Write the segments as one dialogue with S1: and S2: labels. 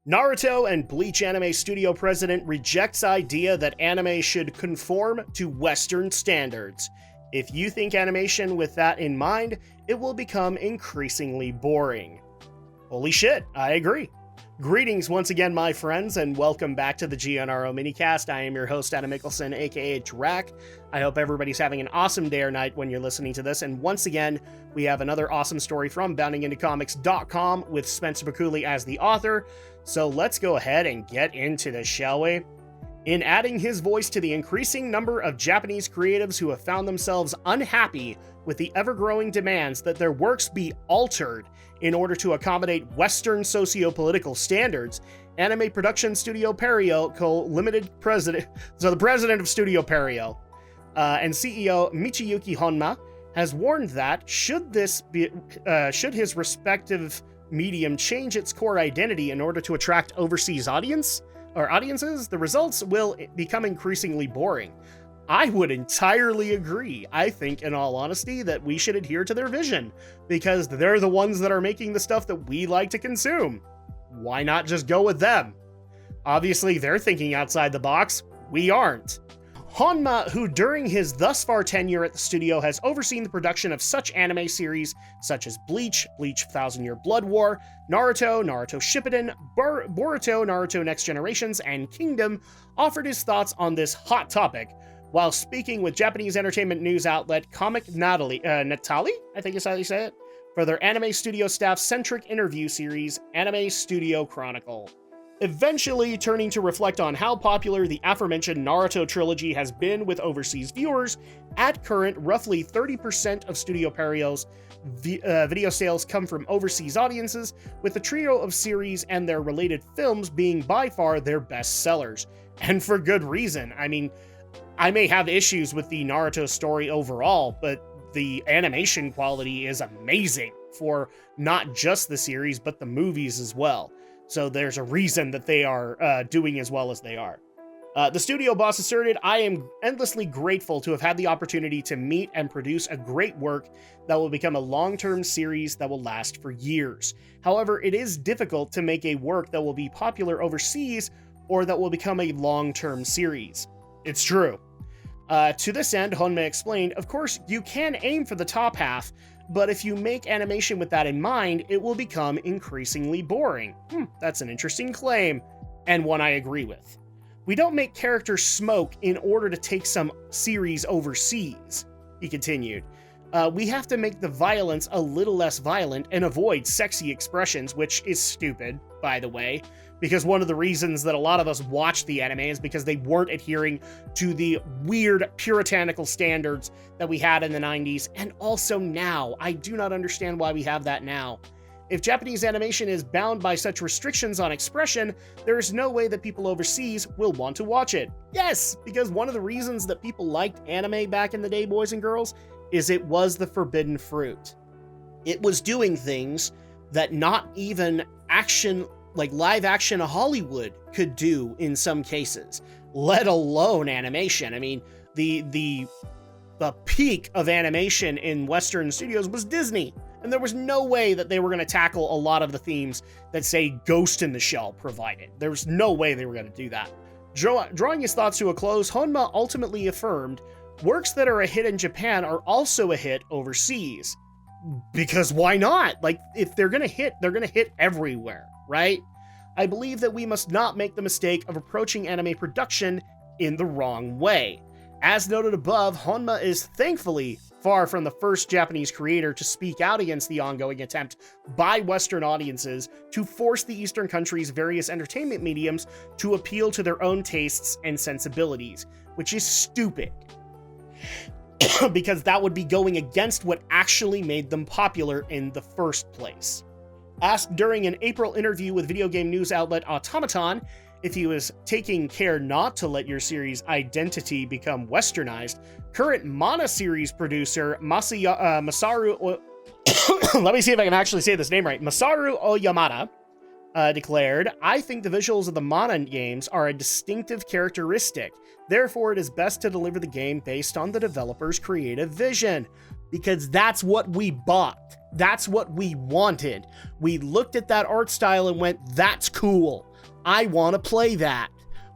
S1: Naruto and Bleach Anime Studio president rejects idea that anime should conform to Western standards. If you think animation with that in mind, it will become increasingly boring. Holy shit, I agree. Greetings once again, my friends, and welcome back to the GNRO Minicast. I am your host, Adam Mickelson, aka Drak. I hope everybody's having an awesome day or night when you're listening to this, and once again, we have another awesome story from boundingintocomics.com with Spencer Bakuli as the author, so let's go ahead and get into this, shall we? In adding his voice to the increasing number of Japanese creatives who have found themselves unhappy with the ever-growing demands that their works be altered in order to accommodate Western socio-political standards, anime production Studio Perio Limited President, so the president of Studio Perio, and CEO Michiyuki Honma has warned that should his respective medium change its core identity in order to attract overseas audiences, the results will become increasingly boring. I would entirely agree. I think, in all honesty, that we should adhere to their vision, because they're the ones that are making the stuff that we like to consume. Why not just go with them? Obviously, they're thinking outside the box. We aren't. Honma, who during his thus far tenure at the studio has overseen the production of such anime series such as Bleach, Bleach 1000 Year Blood War, Naruto, Naruto Shippuden, Boruto, Naruto Next Generations, and Kingdom, offered his thoughts on this hot topic while speaking with Japanese entertainment news outlet Comic Natali, I think is how you say it, for their anime studio staff-centric interview series, Anime Studio Chronicle. Eventually turning to reflect on how popular the aforementioned Naruto trilogy has been with overseas viewers. At current, roughly 30% of Studio Perio's video sales come from overseas audiences, with the trio of series and their related films being by far their best sellers. And for good reason. I mean, I may have issues with the Naruto story overall, but the animation quality is amazing for not just the series, but the movies as well. So there's a reason that they are doing as well as they are. The studio boss asserted, "I am endlessly grateful to have had the opportunity to meet and produce a great work that will become a long-term series that will last for years. However, it is difficult to make a work that will be popular overseas or that will become a long-term series." It's true. To this end, Honma explained, "Of course, you can aim for the top half, but if you make animation with that in mind, it will become increasingly boring." That's an interesting claim, and one I agree with. "We don't make characters smoke in order to take some series overseas," he continued. "We have to make the violence a little less violent and avoid sexy expressions," which is stupid, by the way, because one of the reasons that a lot of us watch the anime is because they weren't adhering to the weird puritanical standards that we had in the 90s, and also now. I do not understand why we have that now. If Japanese animation is bound by such restrictions on expression, there is no way that people overseas will want to watch it. Yes, because one of the reasons that people liked anime back in the day, boys and girls, is it was the forbidden fruit. It was doing things that not even live action Hollywood could do in some cases, let alone animation. I mean, the peak of animation in Western studios was Disney, and there was no way that they were going to tackle a lot of the themes that, say, Ghost in the Shell provided. There was no way they were going to do that. Drawing his thoughts to a close, Honma ultimately affirmed, "Works that are a hit in Japan are also a hit overseas." Because why not? Like, if they're going to hit everywhere, right? "I believe that we must not make the mistake of approaching anime production in the wrong way." As noted above, Honma is thankfully far from the first Japanese creator to speak out against the ongoing attempt by Western audiences to force the Eastern countries' various entertainment mediums to appeal to their own tastes and sensibilities, which is stupid. Because that would be going against what actually made them popular in the first place. Asked during an April interview with video game news outlet Automaton if he was taking care not to let your series' identity become westernized, current Mana series producer Masaru let me see if I can actually say this name right. Masaru Oyamada declared, "I think the visuals of the Mana games are a distinctive characteristic. Therefore, it is best to deliver the game based on the developer's creative vision." Because that's what we bought. That's what we wanted. We looked at that art style and went, "That's cool. I want to play that.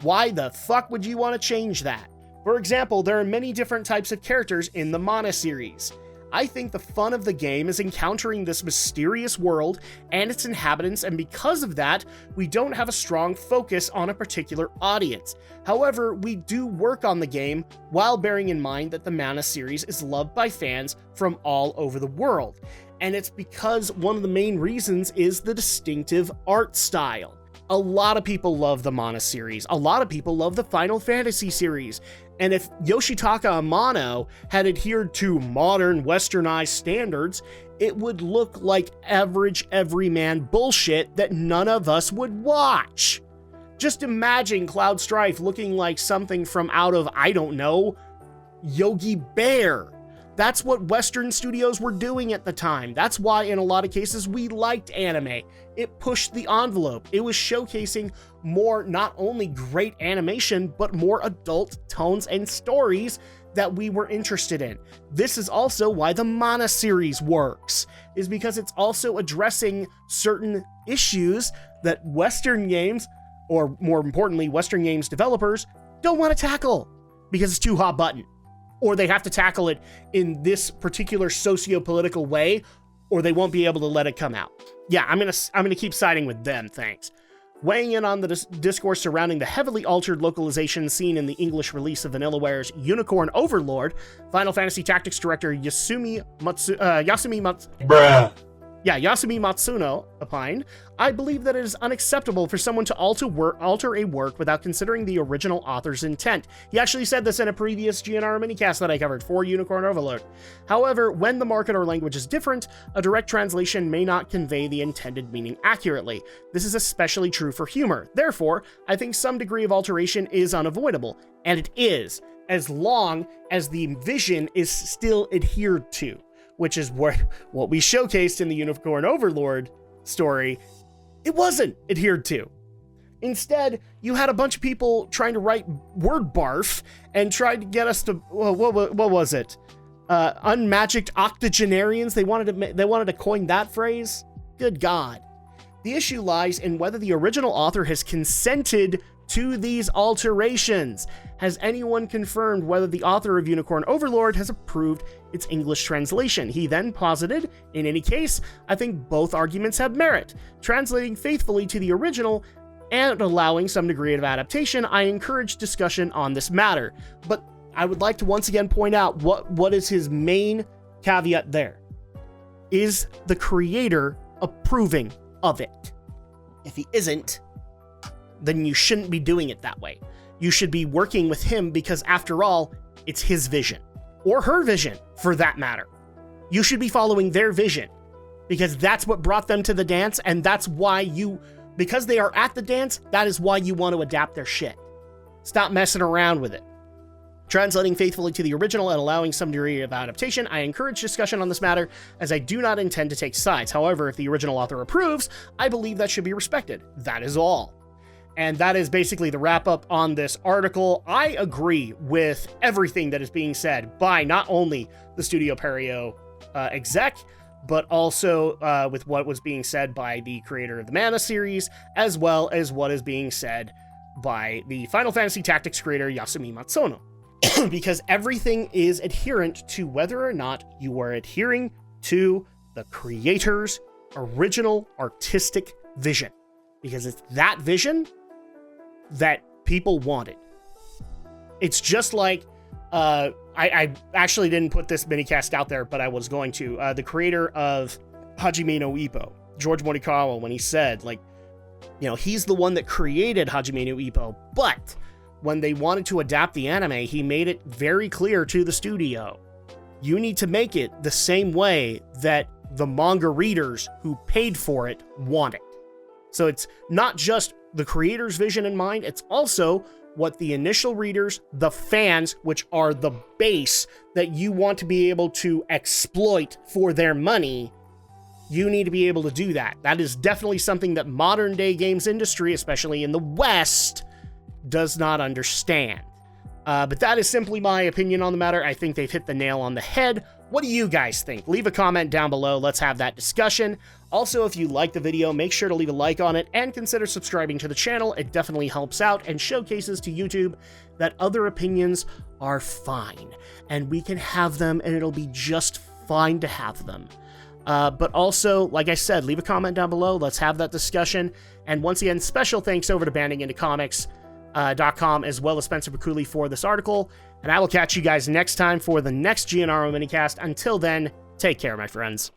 S1: Why the fuck would you want to change that? For example, there are many different types of characters in the Mana series. I think the fun of the game is encountering this mysterious world and its inhabitants, and because of that, we don't have a strong focus on a particular audience. However, we do work on the game while bearing in mind that the Mana series is loved by fans from all over the world. And it's because one of the main reasons is the distinctive art style. A lot of people love the Mana series. A lot of people love the Final Fantasy series. And if Yoshitaka Amano had adhered to modern westernized standards, it would look like average everyman bullshit that none of us would watch. Just imagine Cloud Strife looking like something from out of, I don't know, Yogi Bear. That's what Western studios were doing at the time. That's why in a lot of cases we liked anime. It pushed the envelope. It was showcasing more not only great animation, but more adult tones and stories that we were interested in. This is also why the Mana series works, is because it's also addressing certain issues that Western games, or more importantly, Western games developers, don't want to tackle because it's too hot button. Or they have to tackle it in this particular socio-political way, or they won't be able to let it come out. Yeah, I'm gonna keep siding with them, thanks. Weighing in on the discourse surrounding the heavily altered localization seen in the English release of Vanillaware's Unicorn Overlord, Final Fantasy Tactics director Yasumi Matsuno opined, I believe that it is unacceptable for someone to alter a work without considering the original author's intent. He actually said this in a previous GNRO Minicast that I covered for Unicorn Overlord. However, when the market or language is different, a direct translation may not convey the intended meaning accurately. This is especially true for humor. Therefore, I think some degree of alteration is unavoidable, and it is, as long as the vision is still adhered to. Which is what we showcased in the Unicorn Overlord story. It wasn't adhered to. Instead, you had a bunch of people trying to write word barf and tried to get us to, what was it? Unmagicked octogenarians? They wanted to coin that phrase? Good God. The issue lies in whether the original author has consented to these alterations. Has anyone confirmed whether the author of Unicorn Overlord has approved its English translation? He then posited, in any case, I think both arguments have merit. Translating faithfully to the original and allowing some degree of adaptation, I encourage discussion on this matter. But I would like to once again point out what is his main caveat there. Is the creator approving of it? If he isn't, then you shouldn't be doing it that way. You should be working with him because, after all, it's his vision. Or her vision, for that matter. You should be following their vision because that's what brought them to the dance, and that's why because they are at the dance, that is why you want to adapt their shit. Stop messing around with it. Translating faithfully to the original and allowing some degree of adaptation, I encourage discussion on this matter, as I do not intend to take sides. However, if the original author approves, I believe that should be respected. That is all. And that is basically the wrap up on this article. I agree with everything that is being said by not only the Studio Perio exec, but also with what was being said by the creator of the Mana series, as well as what is being said by the Final Fantasy Tactics creator Yasumi Matsuno. Because everything is adherent to whether or not you are adhering to the creator's original artistic vision. Because it's that vision that people wanted. It's just like, I actually didn't put this minicast out there, but I was going to. The creator of Hajime no Ippo, George Morikawa, when he said, he's the one that created Hajime no Ippo, but when they wanted to adapt the anime, he made it very clear to the studio, you need to make it the same way that the manga readers who paid for it want it. So it's not just the creator's vision in mind, it's also what the initial readers, the fans, which are the base that you want to be able to exploit for their money, you need to be able to do that. That is definitely something that modern day games industry, especially in the West, does not understand. But that is simply my opinion on the matter. I think they've hit the nail on the head What do you guys think? Leave a comment down below. Let's have that discussion. Also, if you like the video, make sure to leave a like on it and consider subscribing to the channel. It definitely helps out and showcases to YouTube that other opinions are fine, and we can have them, and it'll be just fine to have them. But also, like I said, leave a comment down below. Let's have that discussion. And once again, special thanks over to bandingintocomics.com as well as Spencer Bakuli for this article. And I will catch you guys next time for the next GNRO Minicast. Until then, take care, my friends.